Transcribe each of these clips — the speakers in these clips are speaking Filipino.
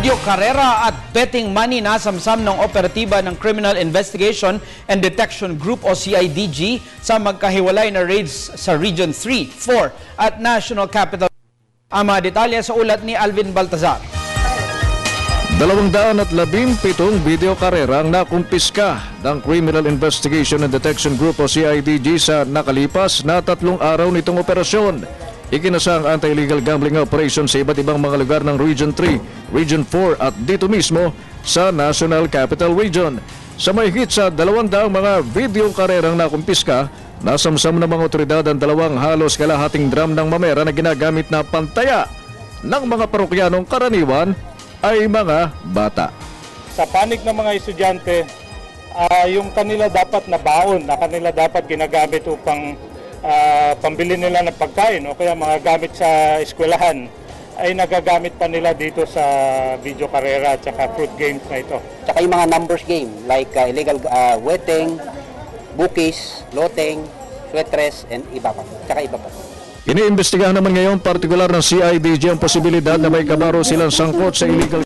Video karera at betting money na samsam ng operatiba ng Criminal Investigation and Detection Group o CIDG sa magkahiwalay na raids sa Region 3, 4 at National Capital. Ang mga detalye sa ulat ni Alvin Baltazar. 217 video karera ang nakumpiska ng Criminal Investigation and Detection Group o CIDG sa nakalipas na 3 araw nitong operasyon. Ikinasa ang anti-illegal gambling operation sa iba't ibang mga lugar ng Region 3, Region 4 at dito mismo sa National Capital Region. Sa mahigit sa 200 mga video karerang nakumpiska, nasamsam ng mga otoridad ang 2 halos kalahating drum ng mamera na ginagamit na pantaya ng mga parokyanong karaniwan ay mga bata. Sa panig ng mga estudyante, yung kanila dapat na baon na kanila dapat ginagamit upang pambili nila ng pagkain o kaya mga gamit sa eskwelahan ay nagagamit pa nila dito sa video karera at saka fruit games na ito. Tsaka yung mga numbers game like illegal wetting, bookies, loteng, sweatres, and iba pa. Tsaka iba pa. Iniimbestigahan naman ngayon partikular ng CIDG ang posibilidad na may kabaro silang sangkot sa illegal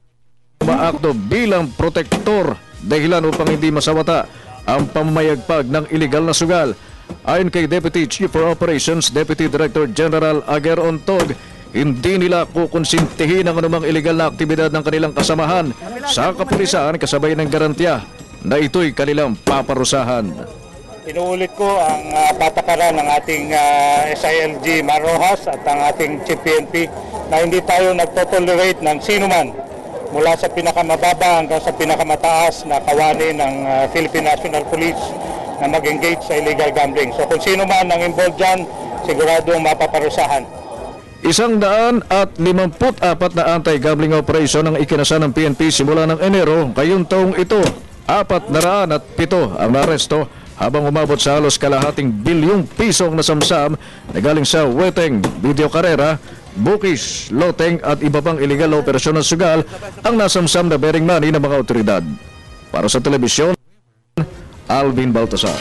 maakto bilang protektor dahilan upang hindi masawata ang pamamayagpag ng illegal na sugal. Ayon kay Deputy Chief for Operations, Deputy Director General Aguer Ontog, hindi nila kukonsintihin ang anumang illegal na aktibidad ng kanilang kasamahan sa kapulisan kasabay ng garantiya na ito'y kanilang paparusahan. Inuulit ko ang patakaran ng ating SILG Marojas at ang ating Chief PNP na hindi tayo nagtotolerate ng sino man mula sa pinakamababa hanggang sa pinakamataas na kawani ng Philippine National Police na mag-engage sa illegal gambling. So kung sino man ang involved dyan, siguradong mapaparusahan. 154 na anti-gambling operation ang ikinasa ng PNP simula ng Enero ngayong taong ito. 407 ang naresto habang umabot sa halos kalahating bilyong pisong nasamsam na galing sa wetting, video karera, bookies, loteng at iba pang illegal na operasyon ng sugal ang nasamsam na bearing money ng mga otoridad. Para sa telebisyon, Alvin Baltazar.